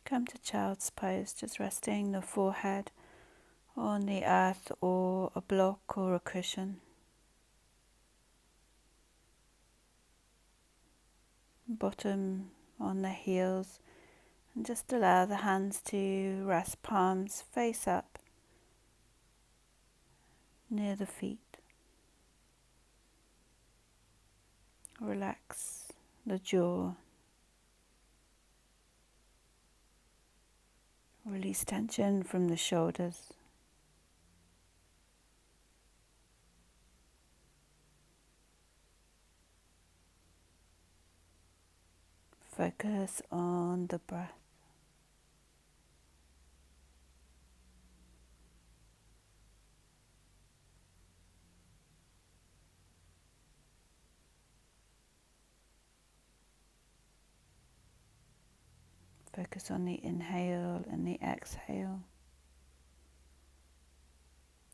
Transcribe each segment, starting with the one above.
Come to Child's Pose, just resting the forehead on the earth or a block or a cushion. Bottom on the heels, and just allow the hands to rest, palms face up near the feet. Relax the jaw. Release tension from the shoulders. Focus on the breath. Focus on the inhale and the exhale.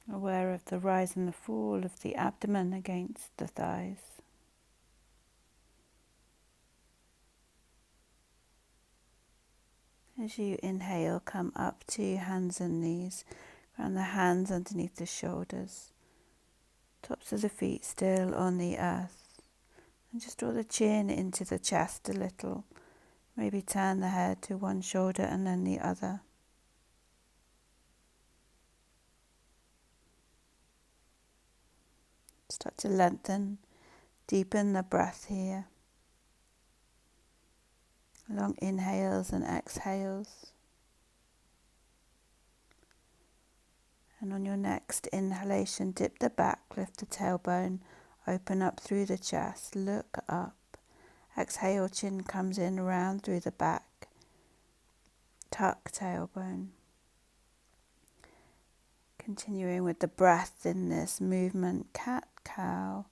Aware of the rise and the fall of the abdomen against the thighs. As you inhale, come up to hands and knees. Ground the hands underneath the shoulders. Tops of the feet still on the earth. And just draw the chin into the chest a little. Maybe turn the head to one shoulder and then the other. Start to lengthen, deepen the breath here. Long inhales and exhales. And on your next inhalation, dip the back, lift the tailbone, open up through the chest, look up. Exhale, chin comes in, round through the back. Tuck tailbone. Continuing with the breath in this movement, cat-cow.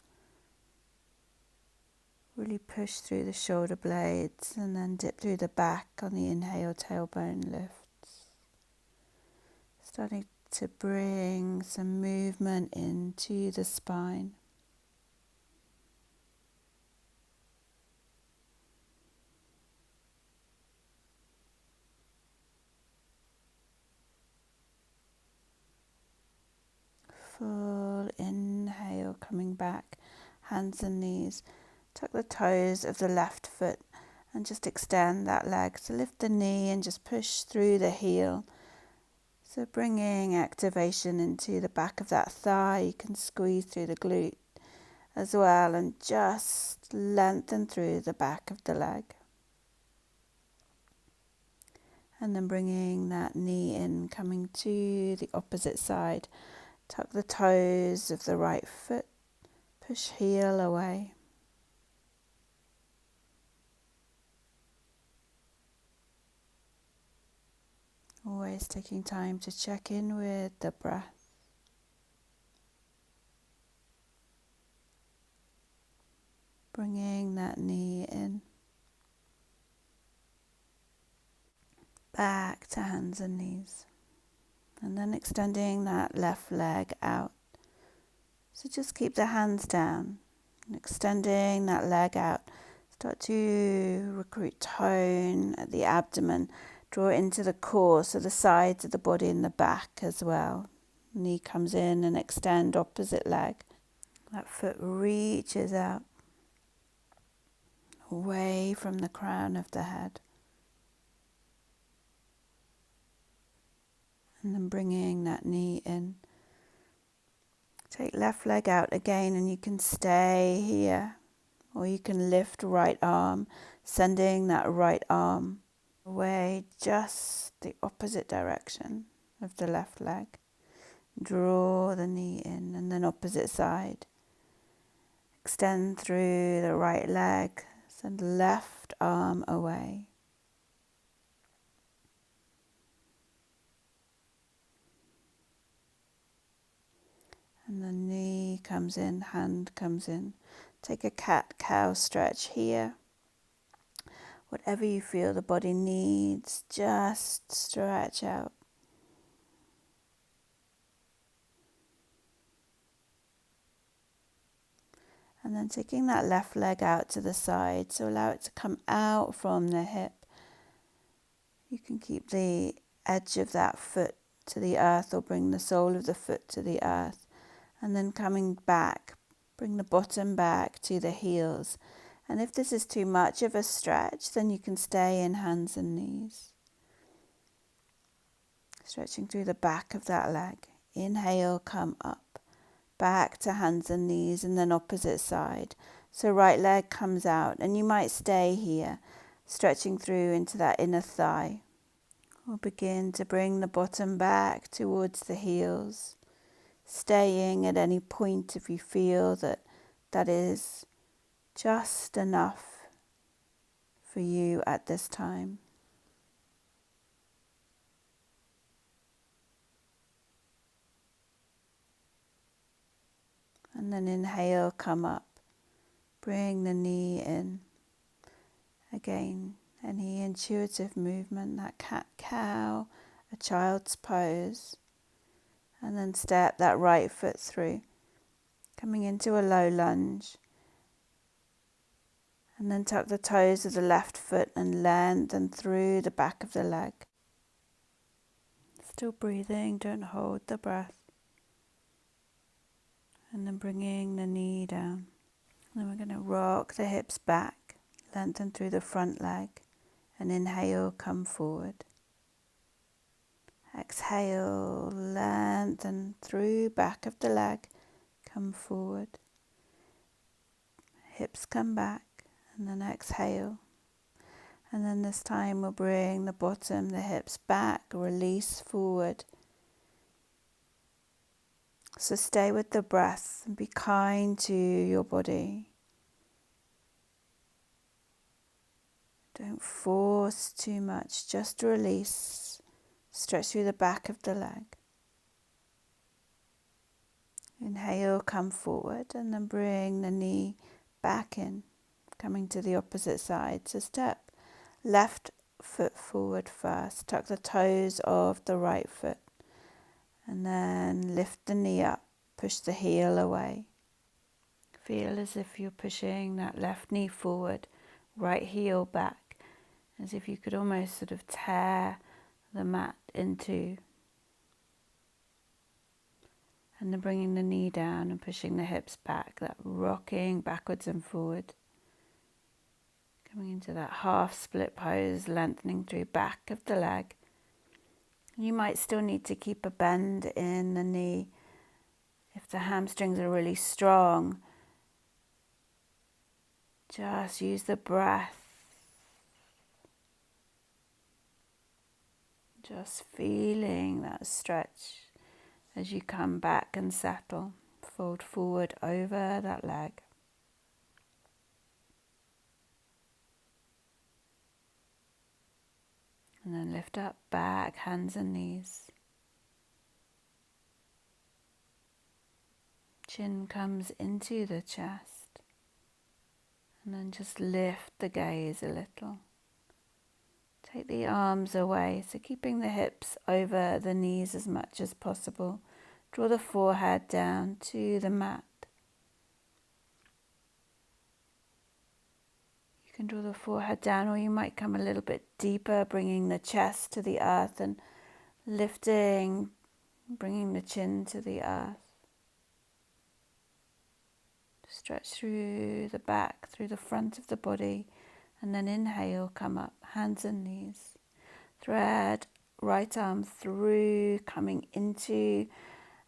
Really push through the shoulder blades and then dip through the back on the inhale, tailbone lifts. Starting to bring some movement into the spine. Full inhale, coming back, hands and knees. Tuck the toes of the left foot and just extend that leg. So lift the knee and just push through the heel. So bringing activation into the back of that thigh. You can squeeze through the glute as well and just lengthen through the back of the leg. And then bringing that knee in, coming to the opposite side. Tuck the toes of the right foot. Push heel away. Always taking time to check in with the breath. Bringing that knee in. Back to hands and knees. And then extending that left leg out. So just keep the hands down. And extending that leg out. Start to recruit tone at the abdomen. Draw it into the core, so the sides of the body and the back as well. Knee comes in and extend opposite leg. That foot reaches out. Away from the crown of the head. And then bringing that knee in. Take left leg out again and you can stay here. Or you can lift right arm, sending that right arm away just the opposite direction of the left leg. Draw the knee in and then opposite side. Extend through the right leg, send left arm away. And the knee comes in, hand comes in. Take a cat-cow stretch here. Whatever you feel the body needs, just stretch out. And then taking that left leg out to the side, so allow it to come out from the hip. You can keep the edge of that foot to the earth or bring the sole of the foot to the earth. And then coming back, bring the bottom back to the heels. And if this is too much of a stretch, then you can stay in hands and knees. Stretching through the back of that leg. Inhale, come up. Back to hands and knees, and then opposite side. So right leg comes out, and you might stay here, stretching through into that inner thigh. We'll begin to bring the bottom back towards the heels, staying at any point if you feel that is just enough for you at this time. And then inhale, come up. Bring the knee in. Again, any intuitive movement, that cat-cow, a child's pose. And then step that right foot through, coming into a low lunge. And then tuck the toes of the left foot and lengthen through the back of the leg. Still breathing, don't hold the breath. And then bringing the knee down. Then we're going to rock the hips back, lengthen through the front leg, and inhale, come forward. Exhale, lengthen through back of the leg, come forward. Hips come back, and then exhale. And then this time we'll bring the bottom, the hips back, release forward. So stay with the breath and be kind to your body. Don't force too much, just release. Stretch through the back of the leg. Inhale, come forward, and then bring the knee back in, coming to the opposite side. So step left foot forward first. Tuck the toes of the right foot. And then lift the knee up, push the heel away. Feel as if you're pushing that left knee forward, right heel back, as if you could almost sort of tear the mat in two. And then bringing the knee down and pushing the hips back, that rocking backwards and forward. Coming into that half split pose, lengthening through back of the leg. You might still need to keep a bend in the knee if the hamstrings are really strong. Just use the breath. Just feeling that stretch as you come back and settle. Fold forward over that leg. And then lift up, back, hands and knees. Chin comes into the chest. And then just lift the gaze a little. Take the arms away, so keeping the hips over the knees as much as possible. Draw the forehead down to the mat. You can draw the forehead down, or you might come a little bit deeper, bringing the chest to the earth and lifting, bringing the chin to the earth. Stretch through the back, through the front of the body, and then inhale, come up, hands and knees. Thread right arm through, coming into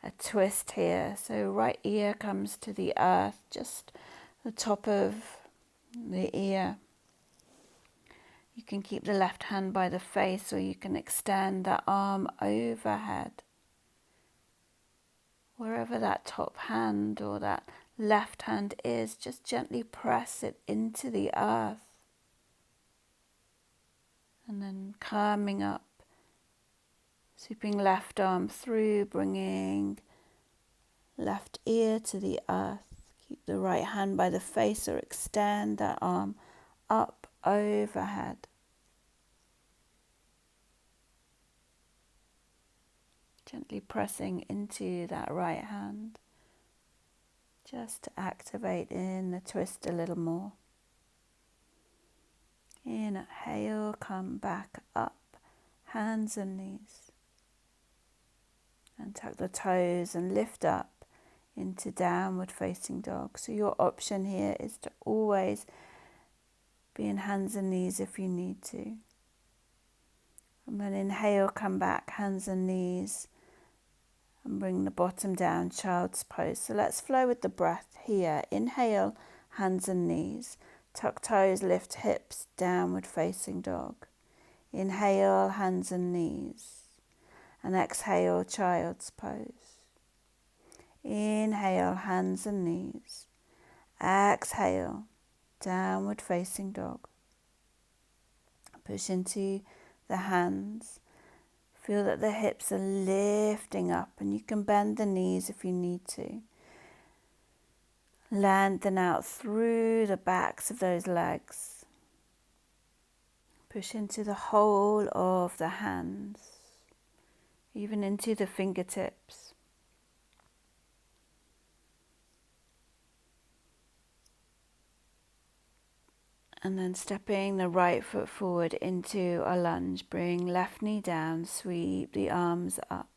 a twist here. So right ear comes to the earth, just the top of the ear. You can keep the left hand by the face, or you can extend that arm overhead. Wherever that top hand or that left hand is, just gently press it into the earth. And then coming up, sweeping left arm through, bringing left ear to the earth. Keep the right hand by the face, or extend that arm up overhead. Gently pressing into that right hand, just to activate in the twist a little more. Inhale, come back up, hands and knees. And tuck the toes and lift up into downward facing dog. So your option here is to always be in hands and knees if you need to. And then inhale, come back, hands and knees, and bring the bottom down, child's pose. So let's flow with the breath here. Inhale, hands and knees. Tuck toes, lift hips, downward facing dog. Inhale, hands and knees. And exhale, child's pose. Inhale, hands and knees. Exhale, downward facing dog. Push into the hands. Feel that the hips are lifting up, and you can bend the knees if you need to. Lengthen out through the backs of those legs. Push into the whole of the hands, even into the fingertips. And then stepping the right foot forward into a lunge. Bring left knee down, sweep the arms up.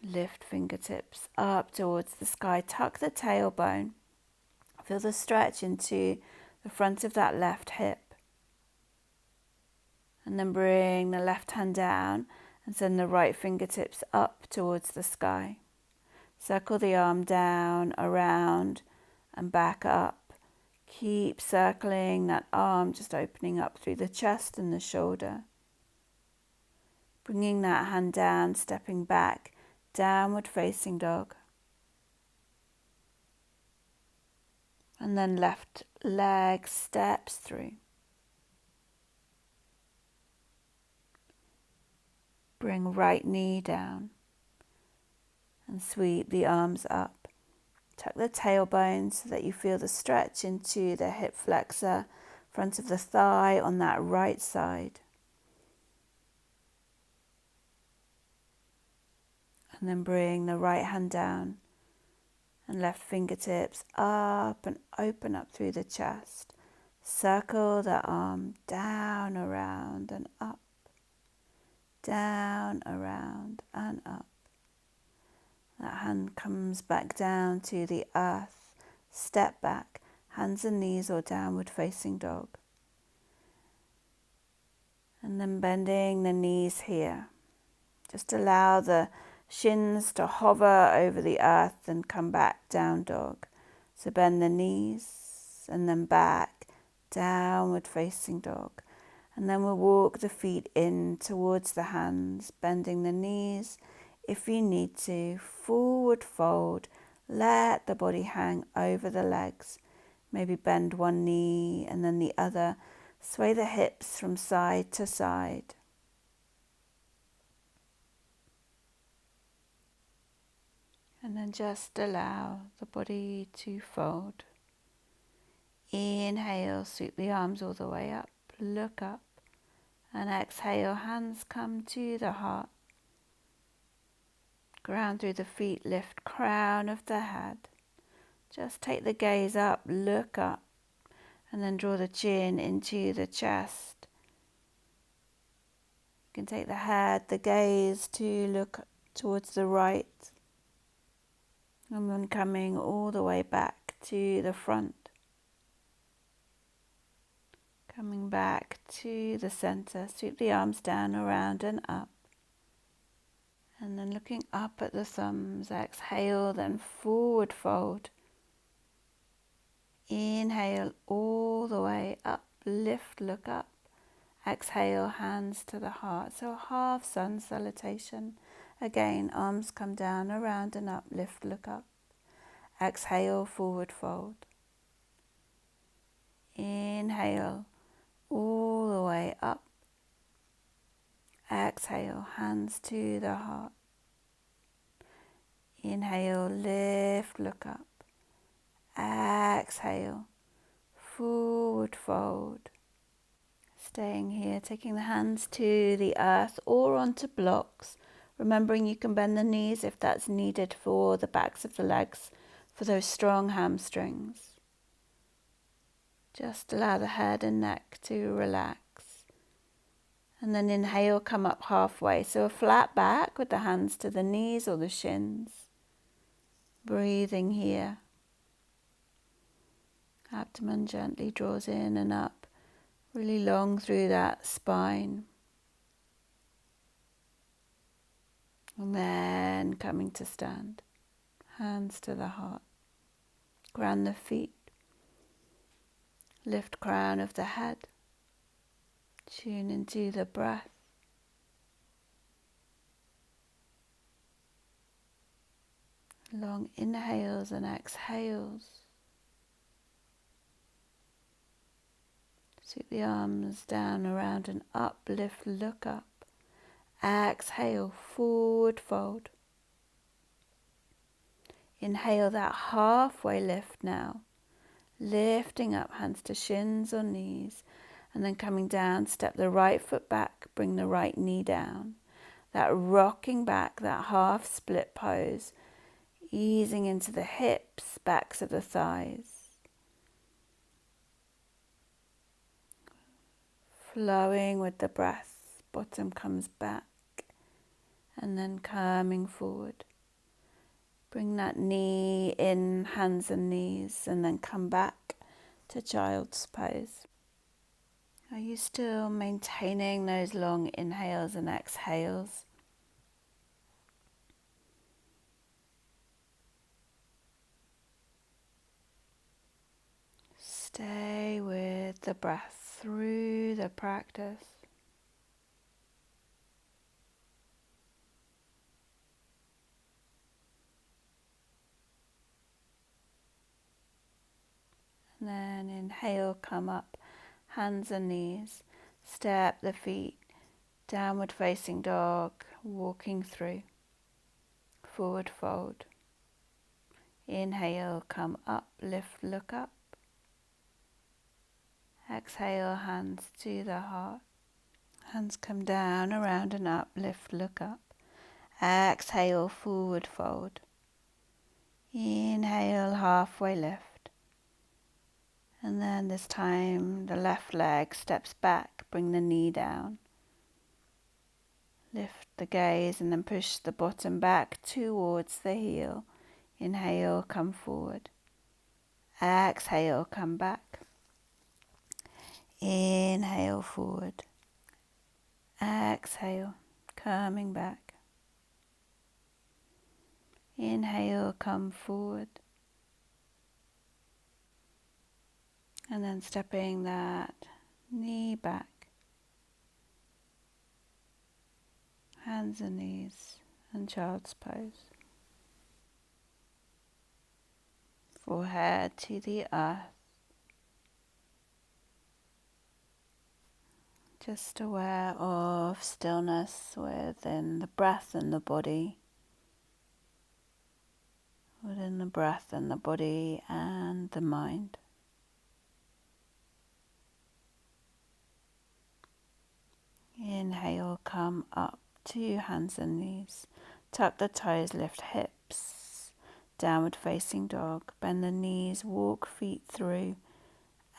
Lift fingertips up towards the sky. Tuck the tailbone. Feel the stretch into the front of that left hip. And then bring the left hand down and send the right fingertips up towards the sky. Circle the arm down, around, and back up. Keep circling that arm, just opening up through the chest and the shoulder. Bringing that hand down, stepping back, downward facing dog. And then left leg steps through. Bring right knee down and sweep the arms up. Tuck the tailbone so that you feel the stretch into the hip flexor, front of the thigh on that right side. And then bring the right hand down and left fingertips up and open up through the chest. Circle the arm down, around and up. Down, around and up. That hand comes back down to the earth. Step back, hands and knees or downward facing dog. And then bending the knees here. Just allow the shins to hover over the earth and come back, down dog. So bend the knees and then back, downward facing dog. And then we'll walk the feet in towards the hands, bending the knees. If you need to, forward fold, let the body hang over the legs. Maybe bend one knee and then the other. Sway the hips from side to side. And then just allow the body to fold. Inhale, sweep the arms all the way up, look up. And exhale, hands come to the heart. Ground through the feet, lift crown of the head. Just take the gaze up, look up, and then draw the chin into the chest. You can take the head, the gaze to look towards the right, and then coming all the way back to the front. Coming back to the center, sweep the arms down, around and up. And then looking up at the thumbs, exhale, then forward fold. Inhale all the way up, lift, look up. Exhale, hands to the heart. So half Sun Salutation. Again, arms come down, around and up, lift, look up. Exhale, forward fold. Inhale all the way up. Exhale, hands to the heart. Inhale, lift, look up. Exhale, forward fold. Staying here, taking the hands to the earth or onto blocks. Remembering you can bend the knees if that's needed for the backs of the legs, for those strong hamstrings. Just allow the head and neck to relax. And then inhale, come up halfway. So a flat back with the hands to the knees or the shins. Breathing here. Abdomen gently draws in and up. Really long through that spine. And then coming to stand. Hands to the heart. Ground the feet. Lift crown of the head. Tune into the breath. Long inhales and exhales. Sweep the arms down, around and up. Lift, look up. Exhale, forward fold. Inhale that halfway lift now. Lifting up, hands to shins or knees. And then coming down, step the right foot back, bring the right knee down. That rocking back, that half split pose, easing into the hips, backs of the thighs. Flowing with the breath, bottom comes back and then coming forward. Bring that knee in, hands and knees, and then come back to child's pose. Are you still maintaining those long inhales and exhales? Stay with the breath through the practice. And then inhale, come up, hands and knees, step the feet, downward facing dog, walking through, forward fold. Inhale, come up, lift, look up. Exhale, hands to the heart. Hands come down, around and up, lift, look up. Exhale, forward fold. Inhale, halfway lift. And then this time the left leg steps back, bring the knee down. Lift the gaze and then push the bottom back towards the heel. Inhale, come forward. Exhale, come back. Inhale, forward. Exhale, coming back. Inhale, come forward. And then stepping that knee back. Hands and knees and child's pose. Forehead to the earth. Just aware of stillness within the breath and the body. Within the breath and the body and the mind. Inhale, come up to hands and knees. Tuck the toes, lift hips. Downward facing dog. Bend the knees, walk feet through.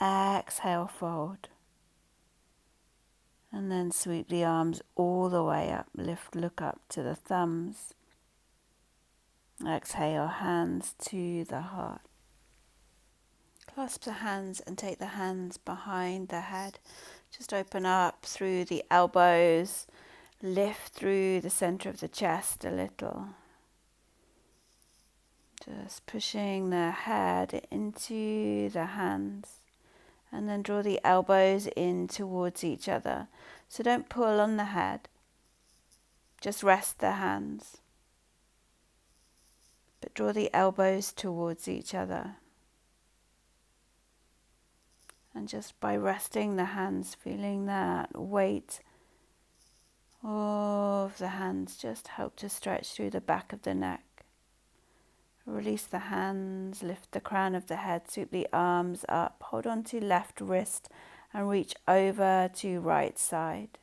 Exhale, fold. And then sweep the arms all the way up. Lift, look up to the thumbs. Exhale, hands to the heart. Clasp the hands and take the hands behind the head. Just open up through the elbows, lift through the center of the chest a little. Just pushing the head into the hands and then draw the elbows in towards each other. So don't pull on the head, just rest the hands. But draw the elbows towards each other. And just by resting the hands, feeling that weight of the hands just help to stretch through the back of the neck. Release the hands, lift the crown of the head, sweep the arms up, hold on to left wrist and reach over to right side.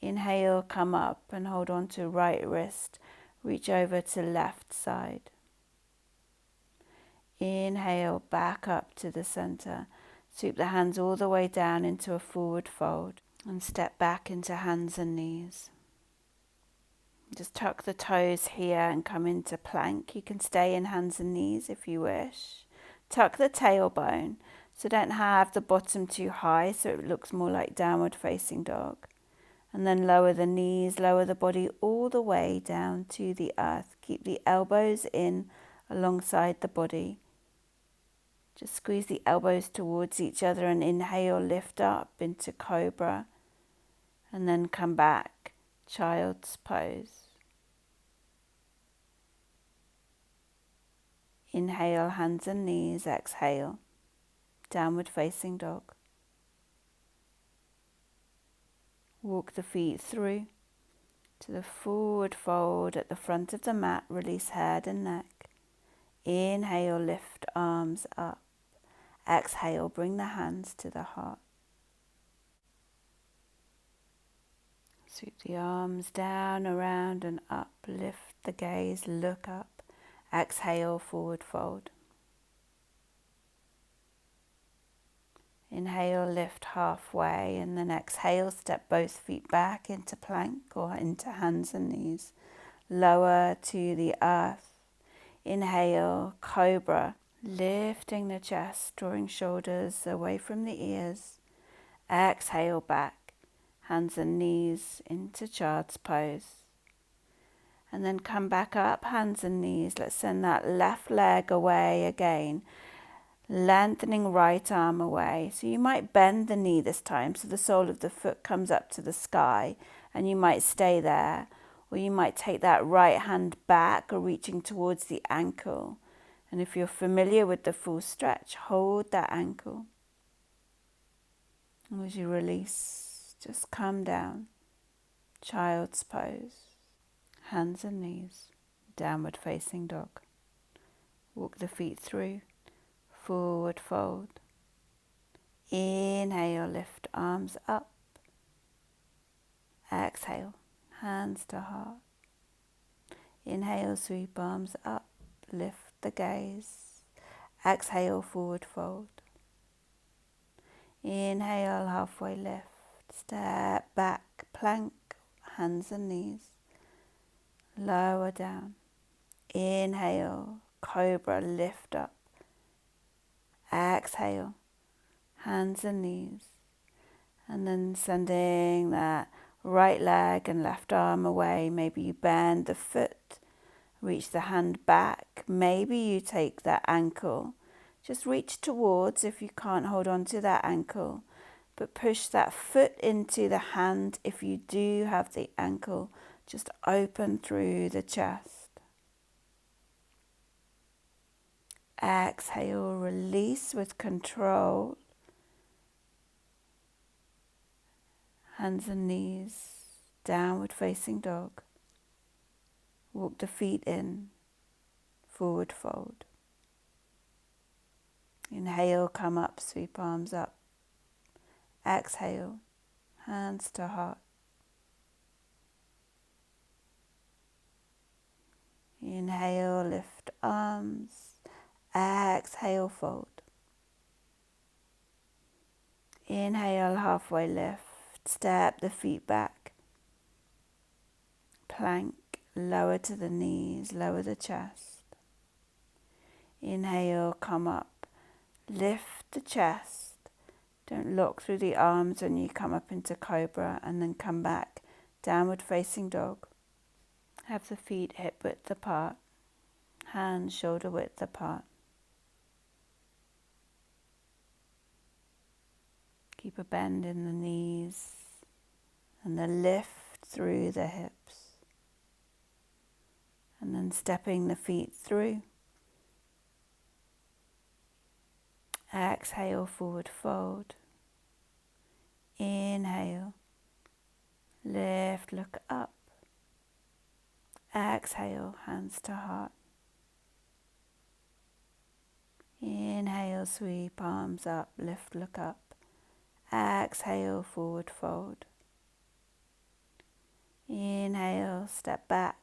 Inhale, come up and hold on to right wrist, reach over to left side. Inhale, back up to the center. Sweep the hands all the way down into a forward fold. And step back into hands and knees. Just tuck the toes here and come into plank. You can stay in hands and knees if you wish. Tuck the tailbone, so don't have the bottom too high so it looks more like downward facing dog. And then lower the knees, lower the body all the way down to the earth. Keep the elbows in alongside the body. Just squeeze the elbows towards each other and inhale, lift up into cobra. And then come back, child's pose. Inhale, hands and knees, exhale, downward facing dog. Walk the feet through to the forward fold at the front of the mat, release head and neck. Inhale, lift arms up. Exhale, bring the hands to the heart. Sweep the arms down, around and up. Lift the gaze, look up. Exhale, forward fold. Inhale, lift halfway, and then exhale, step both feet back into plank or into hands and knees. Lower to the earth. Inhale, cobra, lifting the chest, drawing shoulders away from the ears. Exhale, back, hands and knees into child's pose. And then come back up, hands and knees. Let's send that left leg away again. Lengthening right arm away. So you might bend the knee this time so the sole of the foot comes up to the sky and you might stay there. Or you might take that right hand back or reaching towards the ankle. And if you're familiar with the full stretch, hold that ankle. And as you release, just come down. Child's pose. Hands and knees, downward facing dog. Walk the feet through, forward fold. Inhale, lift arms up. Exhale, hands to heart. Inhale, sweep arms up, lift the gaze. Exhale, forward fold. Inhale, halfway lift. Step back, plank, hands and knees. Lower down. Inhale, cobra, lift up. Exhale, hands and knees. And then sending that right leg and left arm away. Maybe you bend the foot, reach the hand back. Maybe you take that ankle. Just reach towards if you can't hold on to that ankle. But push that foot into the hand if you do have the ankle. Just open through the chest. Exhale, release with control. Hands and knees, downward facing dog. Walk the feet in, forward fold. Inhale, come up, sweep arms up. Exhale, hands to heart. Inhale, lift arms. Exhale, fold. Inhale, halfway lift. Step the feet back. Plank, lower to the knees, lower the chest. Inhale, come up. Lift the chest. Don't lock through the arms when you come up into cobra, and then come back. Downward facing dog. Have the feet hip width apart. Hands shoulder width apart. Keep a bend in the knees and the lift through the hips. And then stepping the feet through. Exhale, forward fold. Inhale. Lift, look up. Exhale, hands to heart. Inhale, sweep arms up, lift, look up. Exhale, forward fold. Inhale, step back.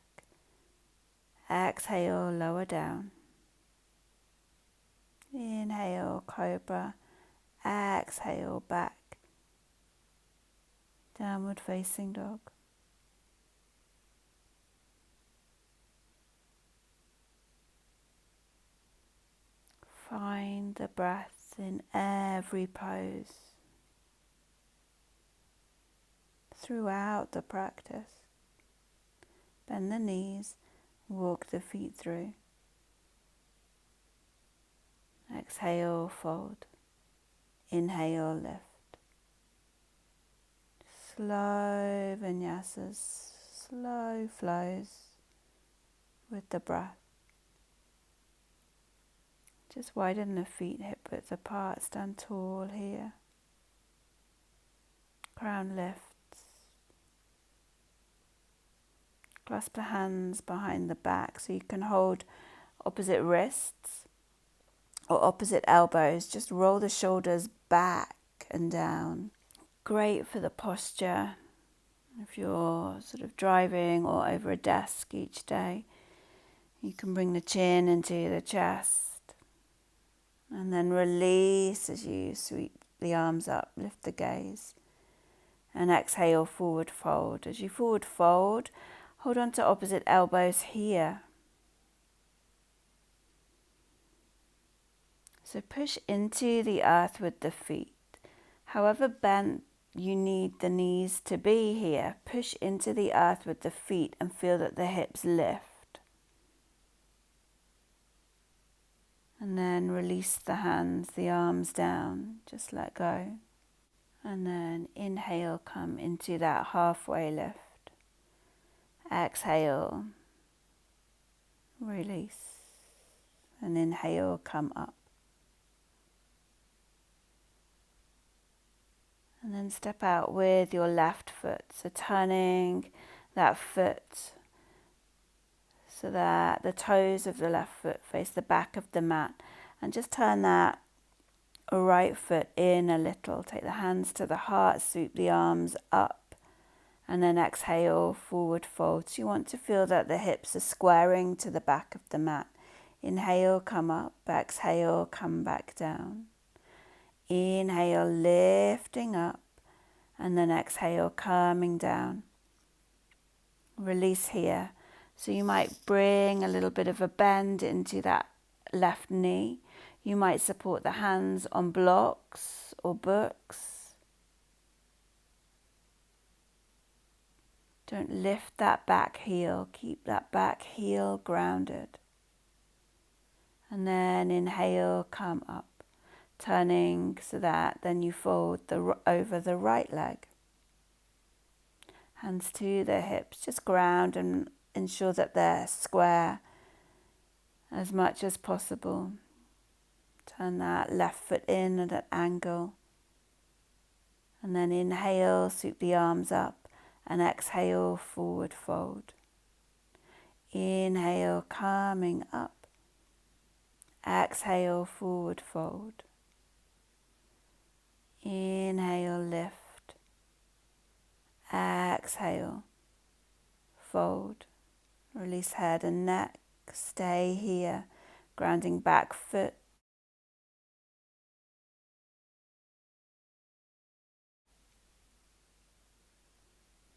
Exhale, lower down. Inhale, cobra. Exhale, back. Downward facing dog. Find the breath in every pose throughout the practice. Bend the knees, walk the feet through. Exhale, fold. Inhale, lift. Slow vinyasas, slow flows with the breath. Just widen the feet hip width apart, stand tall here. Crown lifts. Clasp the hands behind the back so you can hold opposite wrists or opposite elbows. Just roll the shoulders back and down. Great for the posture if you're sort of driving or over a desk each day. You can bring the chin into the chest and then release as you sweep the arms up, lift the gaze. And exhale, forward fold. As you forward fold, hold on to opposite elbows here. So push into the earth with the feet. However bent you need the knees to be here, push into the earth with the feet and feel that the hips lift. And then release the hands, the arms down, just let go. And then inhale, come into that halfway lift. Exhale, release, and inhale, come up. And then step out with your left foot, so turning that foot so that the toes of the left foot face the back of the mat, and just turn that right foot in a little. Take the hands to the heart, sweep the arms up, and then exhale, forward fold. So you want to feel that the hips are squaring to the back of the mat. Inhale, come up. Exhale, come back down. Inhale, lifting up, and then exhale, coming down. Release here. So you might bring a little bit of a bend into that left knee. You might support the hands on blocks or books. Don't lift that back heel. Keep that back heel grounded. And then inhale, come up. Turning so that then you fold over the right leg. Hands to the hips, just ground and ensure that they're square as much as possible. Turn that left foot in at an angle. And then inhale, sweep the arms up, and exhale, forward fold. Inhale, coming up. Exhale, forward fold. Inhale, lift. Exhale, fold. Release head and neck. Stay here, grounding back foot.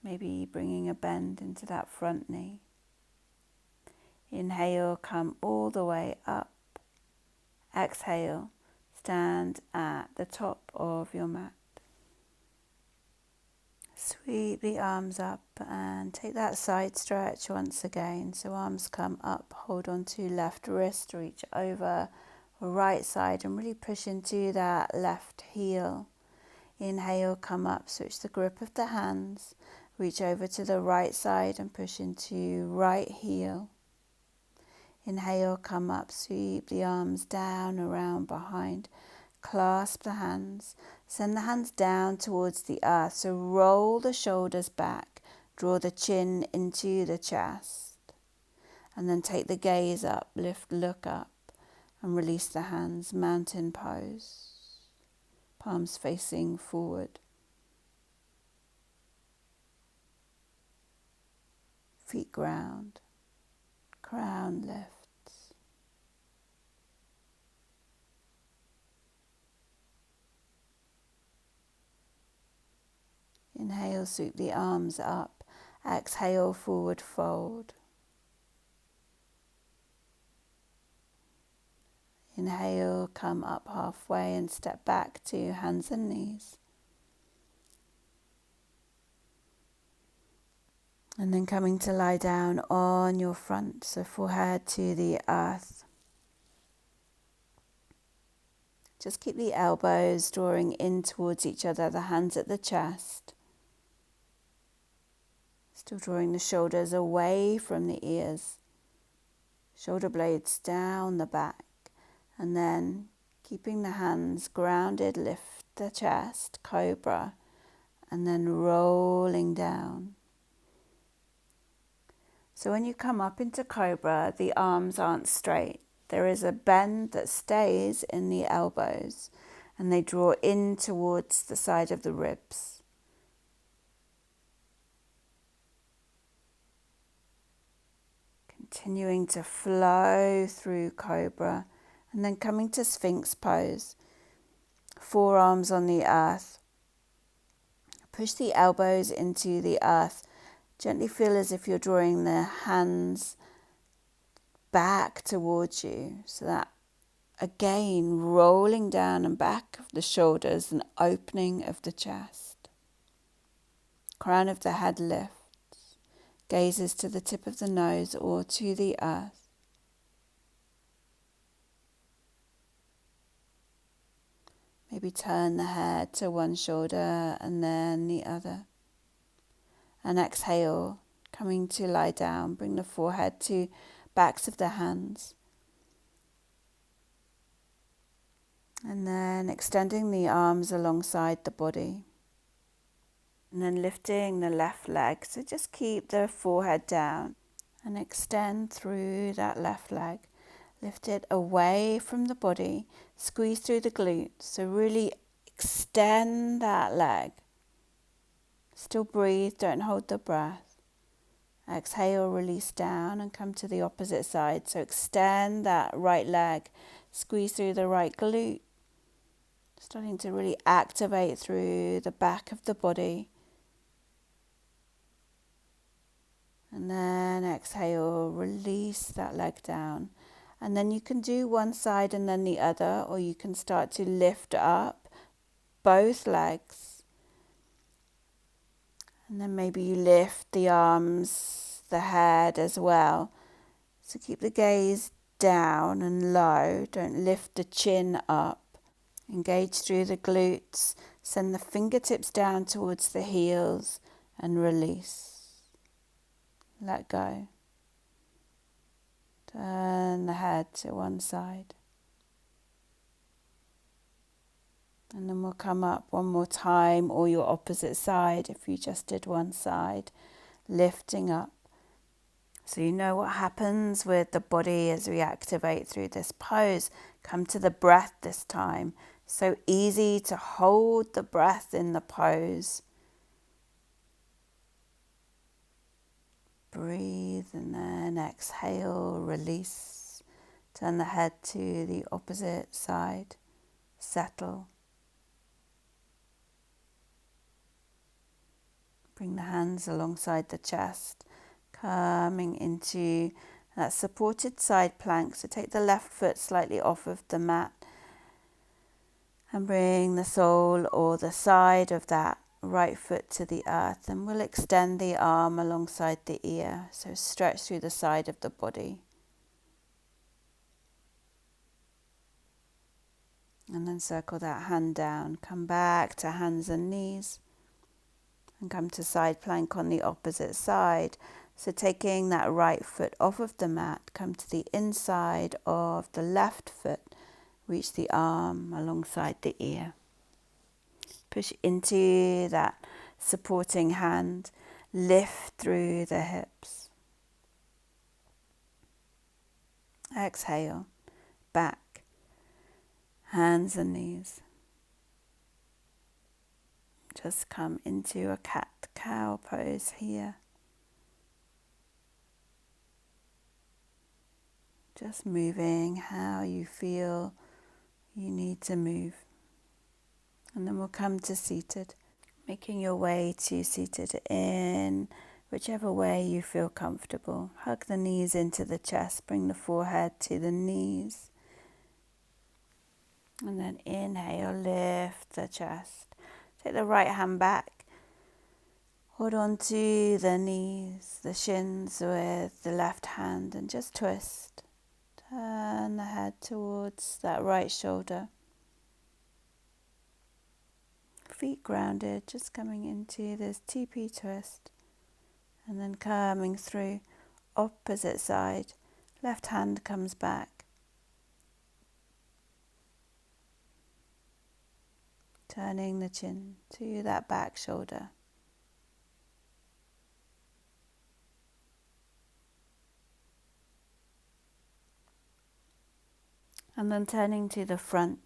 Maybe bringing a bend into that front knee. Inhale, come all the way up. Exhale, stand at the top of your mat. Sweep the arms up and take that side stretch once again. So arms come up, hold on to left wrist, reach over right side and really push into that left heel. Inhale, come up, switch the grip of the hands, reach over to the right side and push into right heel. Inhale, come up, sweep the arms down, around, behind. Clasp the hands. Send the hands down towards the earth. So roll the shoulders back. Draw the chin into the chest. And then take the gaze up, lift, look up. And release the hands, mountain pose. Palms facing forward. Feet ground. Crown lifts. Inhale, sweep the arms up. Exhale, forward fold. Inhale, come up halfway and step back to hands and knees. And then coming to lie down on your front, so forehead to the earth. Just keep the elbows drawing in towards each other, the hands at the chest. Still drawing the shoulders away from the ears. Shoulder blades down the back. And then keeping the hands grounded, lift the chest, cobra, and then rolling down. So when you come up into cobra, the arms aren't straight. There is a bend that stays in the elbows, and they draw in towards the side of the ribs. Continuing to flow through cobra. And then coming to Sphinx Pose, forearms on the earth. Push the elbows into the earth. Gently feel as if you're drawing the hands back towards you. So that, again, rolling down and back of the shoulders and opening of the chest. Crown of the head lifts. Gazes to the tip of the nose or to the earth. Maybe turn the head to one shoulder and then the other. And exhale, coming to lie down. Bring the forehead to backs of the hands. And then extending the arms alongside the body. And then lifting the left leg. So just keep the forehead down and extend through that left leg. Lift it away from the body. Squeeze through the glutes. So really extend that leg. Still breathe. Don't hold the breath. Exhale, release down and come to the opposite side. So extend that right leg. Squeeze through the right glute. Starting to really activate through the back of the body. And then exhale, release that leg down. And then you can do one side and then the other, or you can start to lift up both legs. And then maybe you lift the arms, the head as well. So keep the gaze down and low. Don't lift the chin up. Engage through the glutes. Send the fingertips down towards the heels and release. Let go. Turn the head to one side. And then we'll come up one more time, or your opposite side if you just did one side. Lifting up. So you know what happens with the body as we activate through this pose. Come to the breath this time. So easy to hold the breath in the pose. Breathe and then exhale, release. Turn the head to the opposite side. Settle. Bring the hands alongside the chest. Coming into that supported side plank. So take the left foot slightly off of the mat. And bring the sole or the side of that right foot to the earth, and we'll extend the arm alongside the ear, so stretch through the side of the body. And then circle that hand down, come back to hands and knees, and come to side plank on the opposite side. So taking that right foot off of the mat, come to the inside of the left foot, reach the arm alongside the ear. Push into that supporting hand. Lift through the hips. Exhale. Back. Hands and knees. Just come into a cat-cow pose here. Just moving how you feel you need to move. And then we'll come to seated. Making your way to seated in whichever way you feel comfortable. Hug the knees into the chest, bring the forehead to the knees. And then inhale, lift the chest. Take the right hand back. Hold on to the knees, the shins with the left hand and just twist. Turn the head towards that right shoulder. Feet grounded, just coming into this TP twist. And then coming through opposite side. Left hand comes back. Turning the chin to that back shoulder. And then turning to the front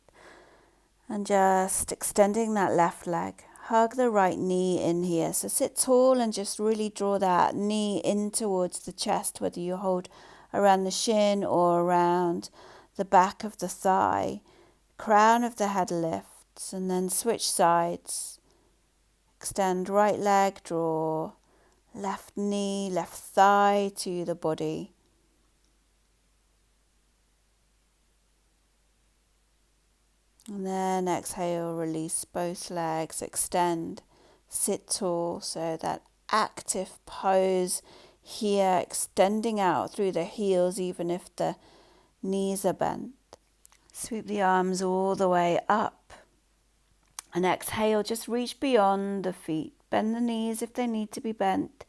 and just extending that left leg. Hug the right knee in here. So sit tall and just really draw that knee in towards the chest, whether you hold around the shin or around the back of the thigh. Crown of the head lifts and then switch sides. Extend right leg, draw left knee, left thigh to the body. And then exhale, release both legs, extend, sit tall, so that active pose here, extending out through the heels even if the knees are bent. Sweep the arms all the way up. And exhale, just reach beyond the feet. Bend the knees if they need to be bent.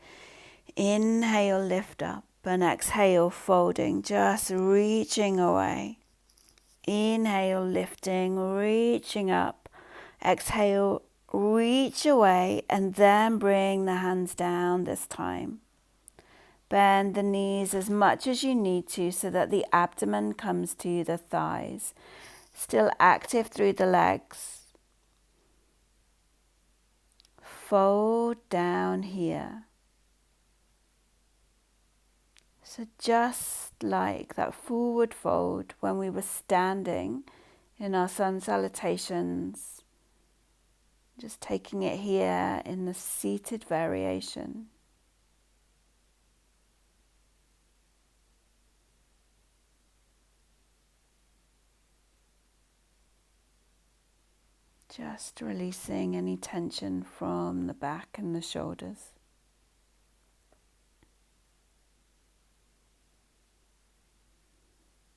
Inhale, lift up. And exhale, folding, just reaching away. Inhale, lifting, reaching up. Exhale, reach away, and then bring the hands down this time. Bend the knees as much as you need to so that the abdomen comes to the thighs. Still active through the legs. Fold down here. So just like that forward fold when we were standing in our Sun Salutations, just taking it here in the seated variation. Just releasing any tension from the back and the shoulders.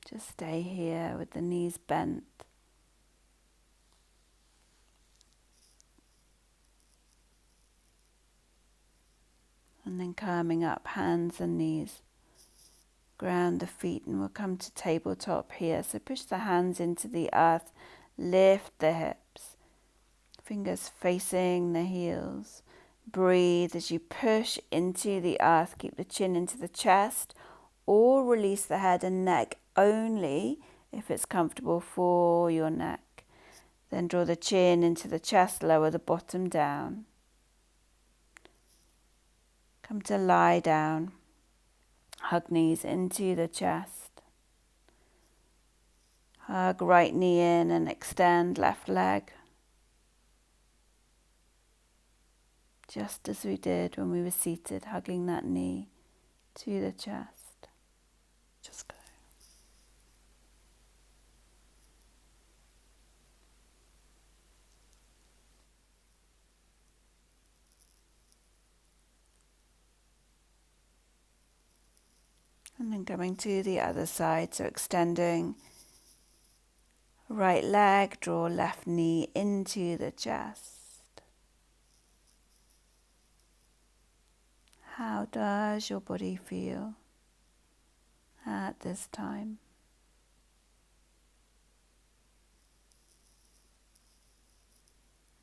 Just stay here with the knees bent. And then coming up, hands and knees. Ground the feet and we'll come to tabletop here. So push the hands into the earth, lift the hips. Fingers facing the heels. Breathe as you push into the earth. Keep the chin into the chest or release the head and neck only if it's comfortable for your neck. Then draw the chin into the chest, lower the bottom down. Come to lie down. Hug knees into the chest. Hug right knee in and extend left leg. Just as we did when we were seated, hugging that knee to the chest. Just go. And then coming to the other side, so extending right leg, draw left knee into the chest. How does your body feel at this time?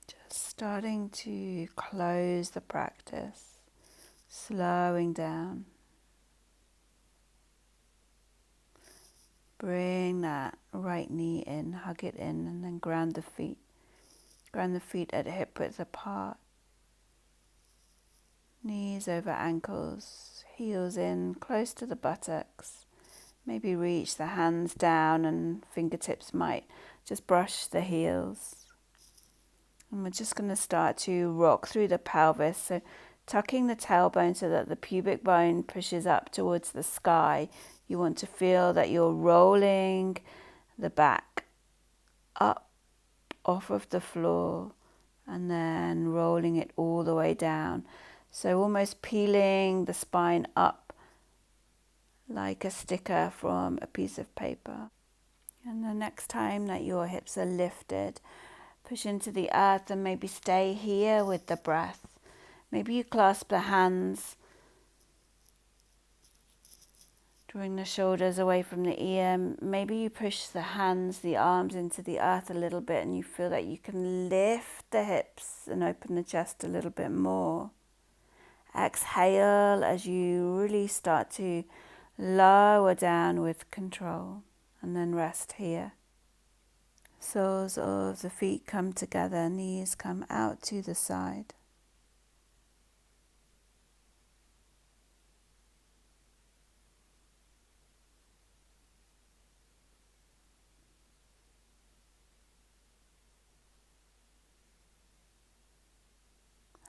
Just starting to close the practice, slowing down. Bring that right knee in, hug it in, and then ground the feet. Ground the feet at hip width apart. Knees over ankles, heels in, close to the buttocks. Maybe reach the hands down and fingertips might just brush the heels. And we're just going to start to rock through the pelvis. So tucking the tailbone so that the pubic bone pushes up towards the sky. You want to feel that you're rolling the back up off of the floor and then rolling it all the way down. So almost peeling the spine up like a sticker from a piece of paper. And the next time that your hips are lifted, push into the earth and maybe stay here with the breath. Maybe you clasp the hands, drawing the shoulders away from the ear. Maybe you push the hands, the arms into the earth a little bit and you feel that you can lift the hips and open the chest a little bit more. Exhale as you really start to lower down with control, and then rest here. Soles of the feet come together, knees come out to the side.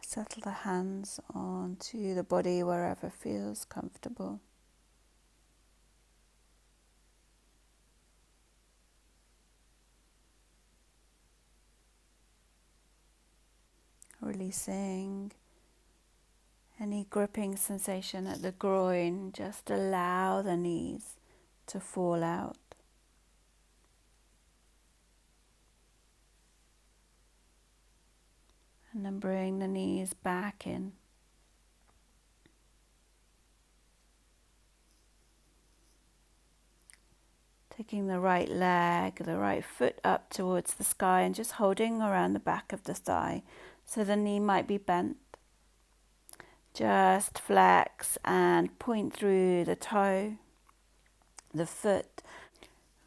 Settle the hands onto the body wherever feels comfortable. Releasing any gripping sensation at the groin. Just allow the knees to fall out. And then bring the knees back in. Taking the right leg, the right foot up towards the sky and just holding around the back of the thigh so the knee might be bent. Just flex and point through the toe, the foot.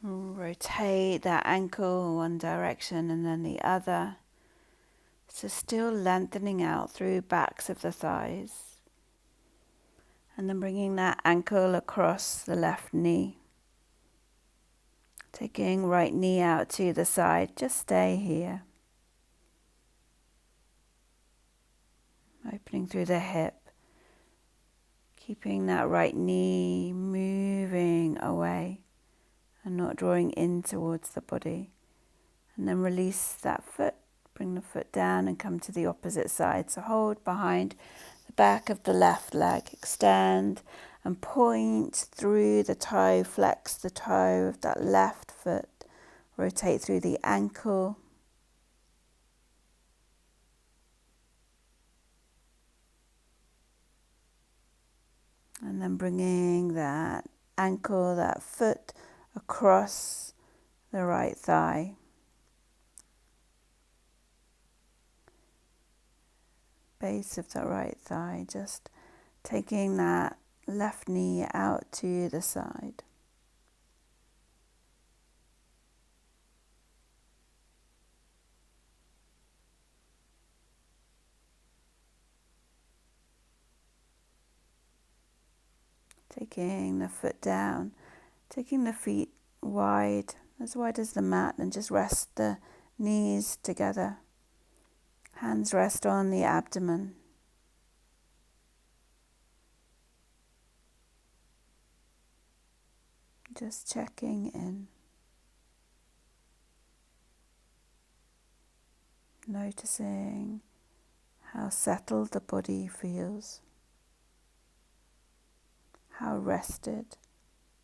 Rotate that ankle one direction and then the other. So still lengthening out through backs of the thighs. And then bringing that ankle across the left knee. Taking right knee out to the side. Just stay here. Opening through the hip. Keeping that right knee moving away and not drawing in towards the body. And then release that foot. Bring the foot down and come to the opposite side. So hold behind the back of the left leg. Extend and point through the toe. Flex the toe of that left foot. Rotate through the ankle. And then bringing that ankle, that foot across the right thigh. Base of the right thigh, just taking that left knee out to the side. Taking the foot down, taking the feet wide as the mat, and just rest the knees together. Hands rest on the abdomen. Just checking in. Noticing how settled the body feels. How rested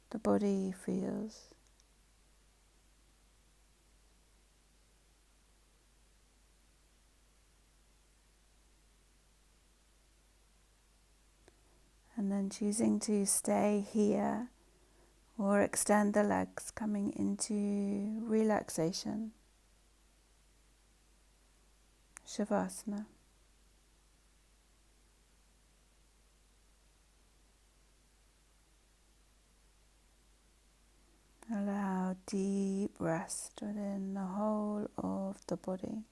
the body feels. And then choosing to stay here or extend the legs, coming into relaxation. Shavasana. Allow deep rest within the whole of the body.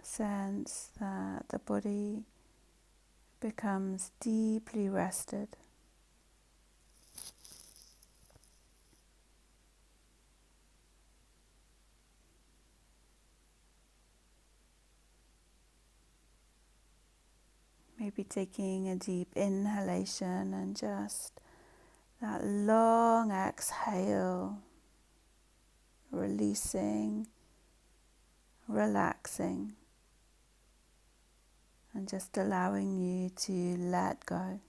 Sense that the body becomes deeply rested. Maybe taking a deep inhalation and just that long exhale, releasing, relaxing, and just allowing you to let go.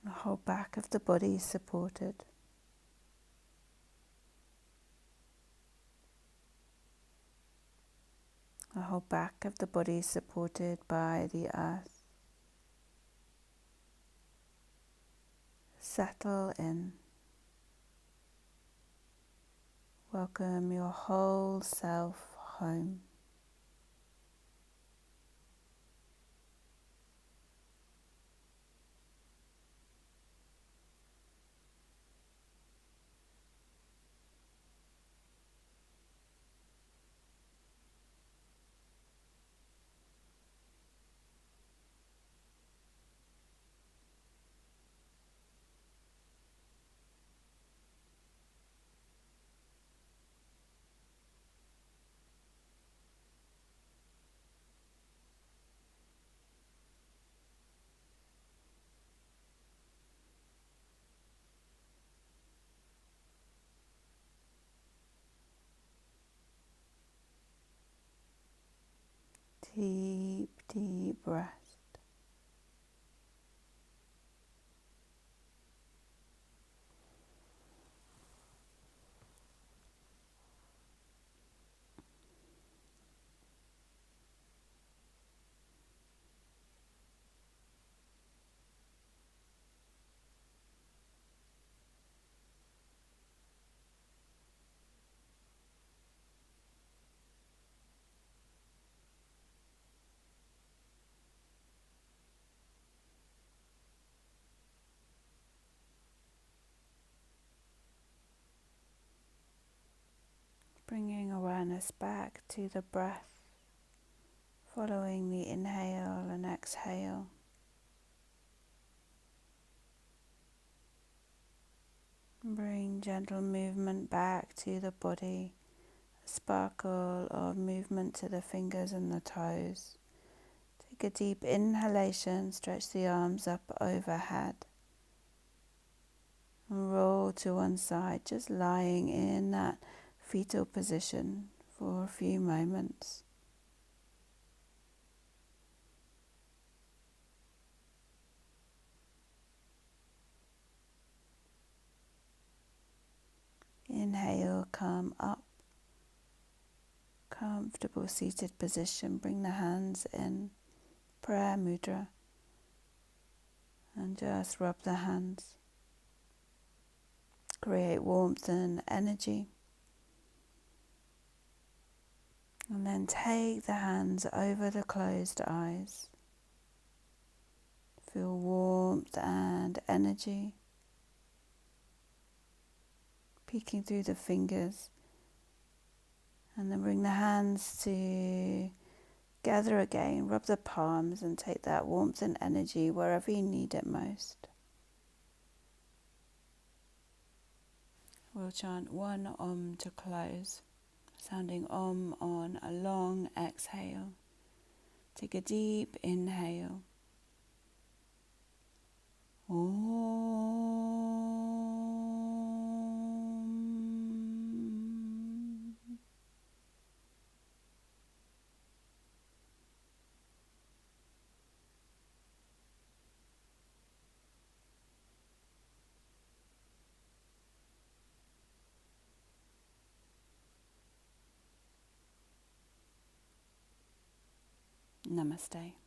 The whole back of the body is supported. The whole back of the body is supported by the earth. Settle in. Welcome your whole self home. Deep, deep breath. Bringing awareness back to the breath, following the inhale and exhale. Bring gentle movement back to the body, a sparkle of movement to the fingers and the toes. Take a deep inhalation, stretch the arms up overhead. And roll to one side, just lying in that fetal position for a few moments. Inhale, come up. Comfortable seated position. Bring the hands in prayer mudra and just rub the hands. Create warmth and energy. And then take the hands over the closed eyes. Feel warmth and energy peeking through the fingers. And then bring the hands together again. Rub the palms and take that warmth and energy wherever you need it most. We'll chant one Om to close. Sounding Om on a long exhale. Take a deep inhale. Om. Namaste.